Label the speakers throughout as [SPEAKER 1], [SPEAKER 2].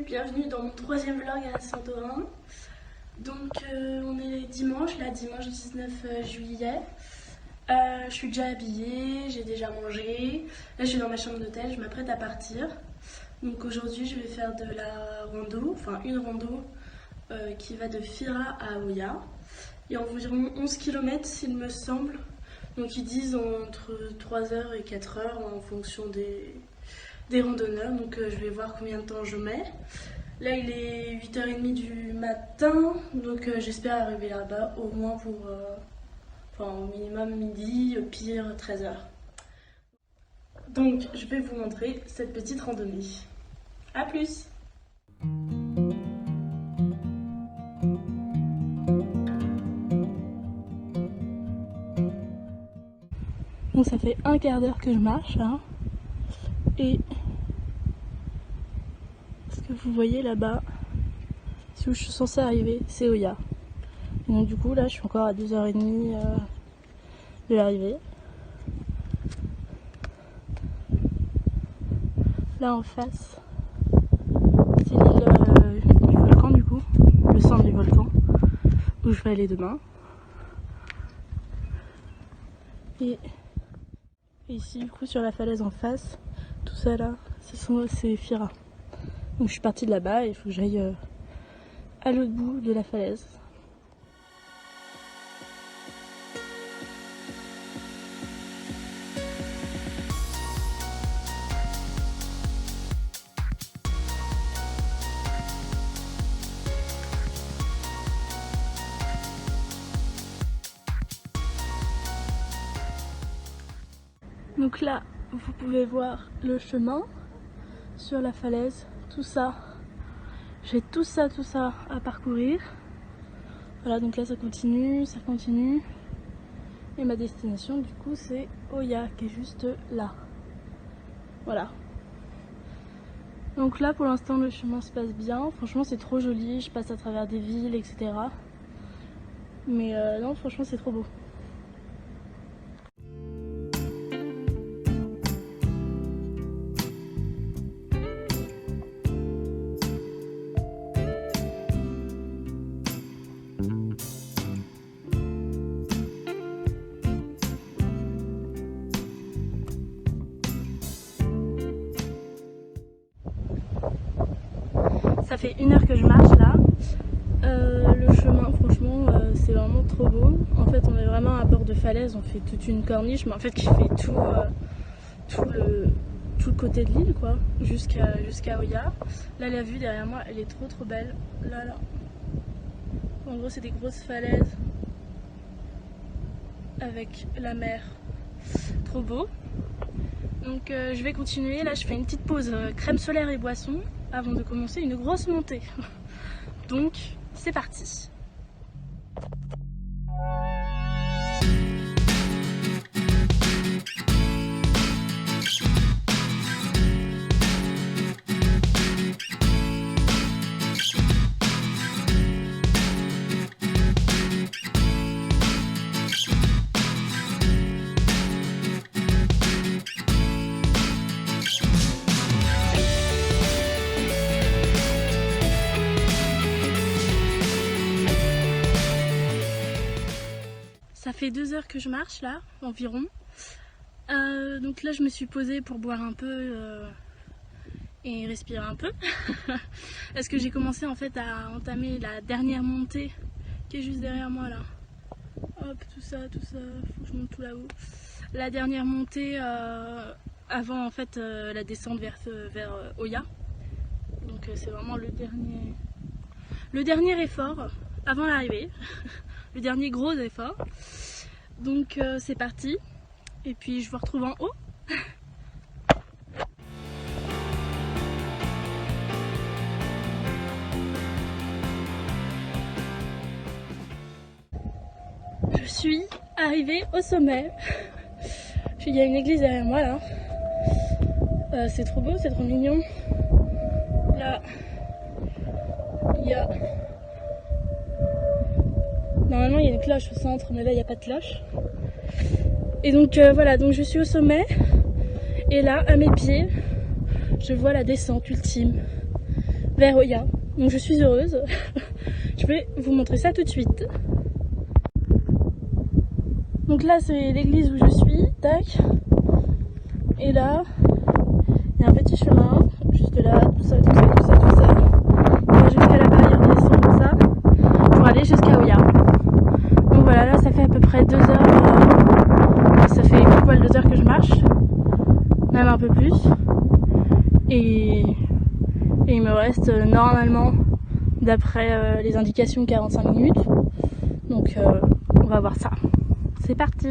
[SPEAKER 1] bienvenue dans mon troisième vlog à Santorin. Donc on est dimanche 19 juillet. Je suis déjà habillée, j'ai déjà mangé. Là je suis dans ma chambre d'hôtel, je m'apprête à partir. Donc aujourd'hui je vais faire de la rando, enfin une rando qui va de Fira à Oya. Il y a environ 11 km il me semble. Donc ils disent entre 3h et 4h en fonction des randonneurs. Donc je vais voir combien de temps je mets. Là il est 8h30 du matin. Donc j'espère arriver là-bas au moins pour au minimum midi, au pire 13h. Donc je vais vous montrer cette petite randonnée. A plus! Bon, ça fait un quart d'heure que je marche là. Et ce que vous voyez là-bas, c'est où je suis censée arriver, c'est Oya. Et donc du coup là je suis encore à 2h30 de l'arrivée. Là en face, c'est l'île du volcan du coup, le centre du volcan, où je vais aller demain. Et ici du coup sur la falaise en face, tout ça là, c'est Fira. Donc je suis partie de là-bas et il faut que j'aille à l'autre bout de la falaise. Donc là, vous pouvez voir le chemin sur la falaise, tout ça. J'ai tout ça à parcourir. Voilà, donc là ça continue. Et ma destination du coup c'est Oya qui est juste là. Voilà. Donc là pour l'instant le chemin se passe bien. Franchement c'est trop joli, je passe à travers des villes, etc. Mais non, franchement c'est trop beau. Ça fait 1 heure que je marche là. Le chemin, franchement, c'est vraiment trop beau. En fait, on est vraiment à bord de falaise. On fait toute une corniche, mais en fait, qui fait tout le côté de l'île, quoi, jusqu'à Oya. Là, la vue derrière moi, elle est trop belle. Là. En gros, c'est des grosses falaises avec la mer. Trop beau. Donc, je vais continuer. Là, je fais une petite pause crème solaire et boisson avant de commencer une grosse montée. Donc, c'est parti. Ça fait 2 heures que je marche là, environ. Donc là je me suis posée pour boire un peu et respirer un peu. Parce que j'ai commencé en fait à entamer la dernière montée qui est juste derrière moi là. Hop, tout ça, faut que je monte tout là-haut. La dernière montée avant en fait la descente vers Oya. Donc c'est vraiment le dernier effort avant l'arrivée. Le dernier gros effort. Donc c'est parti. Et puis je vous retrouve en haut. Je suis arrivée au sommet. Il y a une église derrière moi là. C'est trop beau, c'est trop mignon. Là, il y a... Normalement il y a une cloche au centre, mais là il n'y a pas de cloche. Et donc voilà, donc je suis au sommet. Et là, à mes pieds, je vois la descente ultime vers Oya. Donc je suis heureuse. Je vais vous montrer ça tout de suite. Donc là c'est l'église où je suis, tac. Et là, il y a un petit chemin, juste là, tout ça. On va jusqu'à là-bas, il redescend comme ça, pour aller jusqu'à Oya. Donc voilà, là ça fait à peu près 2 heures, ça fait pile poil 2 heures que je marche, même un peu plus. Et il me reste normalement, d'après les indications, 45 minutes. Donc on va voir ça. C'est parti.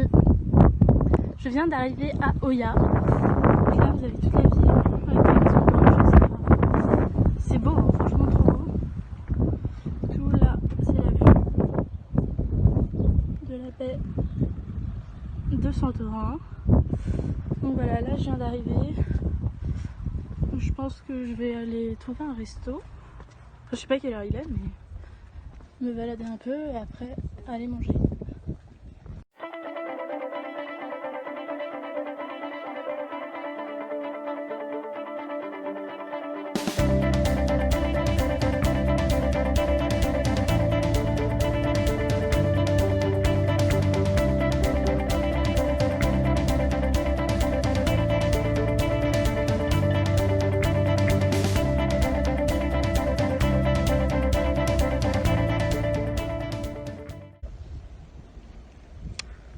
[SPEAKER 1] Je viens d'arriver à Oya. Donc là vous avez toute la ville avec la maison blanche, etc. C'est beau, hein, franchement trop beau. Tout là, c'est la vue de la baie de Santorin. Donc voilà, là je viens d'arriver. Je pense que je vais aller trouver un resto. Enfin, je sais pas quelle heure il est, mais me balader un peu et après aller manger.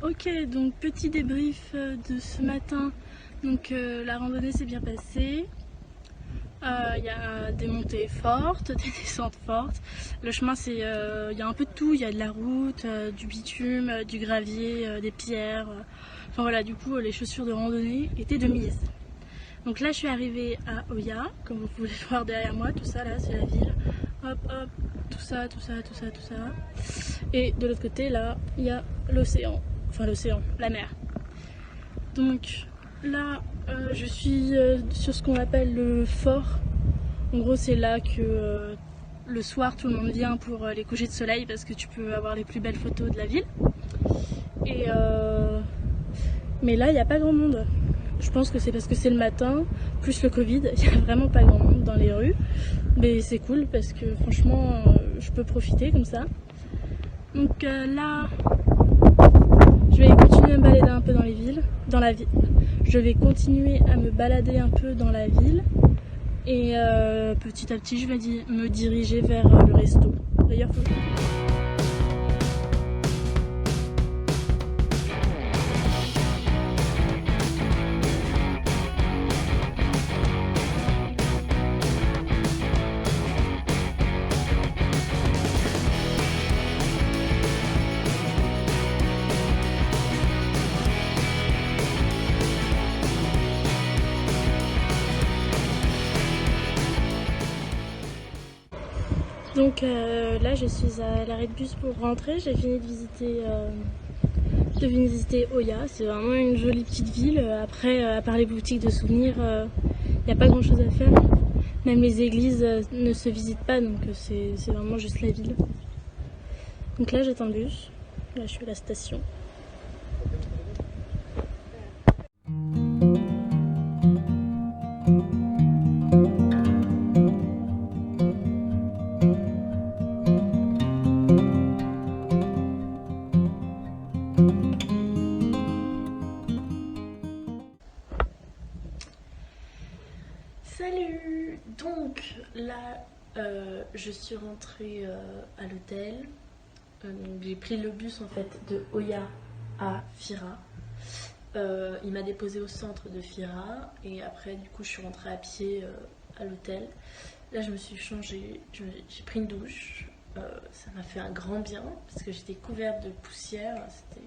[SPEAKER 1] Ok, donc petit débrief de ce matin. Donc la randonnée s'est bien passée. Il y a des montées fortes, des descentes fortes. Le chemin, c'est, il y a un peu de tout. Il y a de la route, du bitume, du gravier, des pierres. Enfin voilà, du coup, les chaussures de randonnée étaient de mise. Donc là, je suis arrivée à Oya, comme vous pouvez voir derrière moi. Tout ça, là, c'est la ville. Hop, hop, tout ça. Et de l'autre côté, là, il y a l'océan. Enfin, l'océan, la mer. Donc là, je suis sur ce qu'on appelle le fort. En gros, c'est là que le soir, tout le monde vient pour les couchers de soleil parce que tu peux avoir les plus belles photos de la ville. Et mais là, il n'y a pas grand monde. Je pense que c'est parce que c'est le matin, plus le Covid, il n'y a vraiment pas grand monde dans les rues. Mais c'est cool parce que franchement, je peux profiter comme ça. Donc là, je vais continuer à me balader un peu dans la ville. Je vais continuer à me balader un peu dans la ville. Et petit à petit, je vais me diriger vers le resto. D'ailleurs, donc là, je suis à l'arrêt de bus pour rentrer. J'ai fini de visiter Oya. C'est vraiment une jolie petite ville. Après, à part les boutiques de souvenirs, il n'y a pas grand chose à faire. Même les églises ne se visitent pas, donc c'est vraiment juste la ville. Donc là, j'attends le bus. Là, je suis à la station. Salut! Donc là, je suis rentrée à l'hôtel. J'ai pris le bus en fait de Oya à Fira. Il m'a déposé au centre de Fira et après du coup je suis rentrée à pied à l'hôtel. Là je me suis changée, j'ai pris une douche. Ça m'a fait un grand bien parce que j'étais couverte de poussière. C'était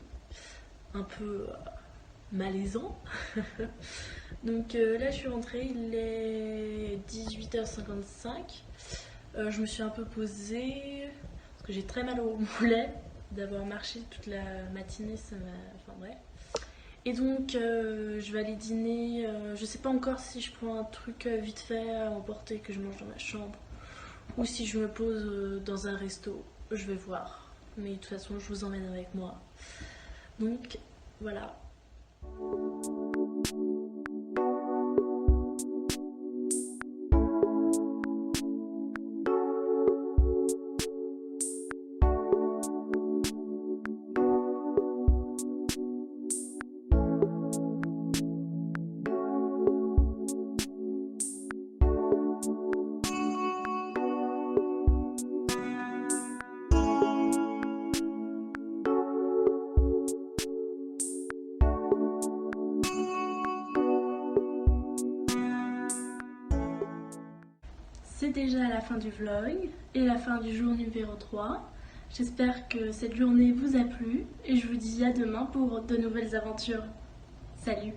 [SPEAKER 1] un peu malaisant. Donc là je suis rentrée, il est 18h55. Je me suis un peu posée parce que j'ai très mal au mollet d'avoir marché toute la matinée, ça m'a... Enfin bref. Et donc je vais aller dîner, je sais pas encore si je prends un truc vite fait à emporter que je mange dans ma chambre ou si je me pose dans un resto, je vais voir. Mais de toute façon je vous emmène avec moi. Donc voilà. déjà la fin du vlog et la fin du jour numéro 3. J'espère que cette journée vous a plu et je vous dis à demain pour de nouvelles aventures. Salut!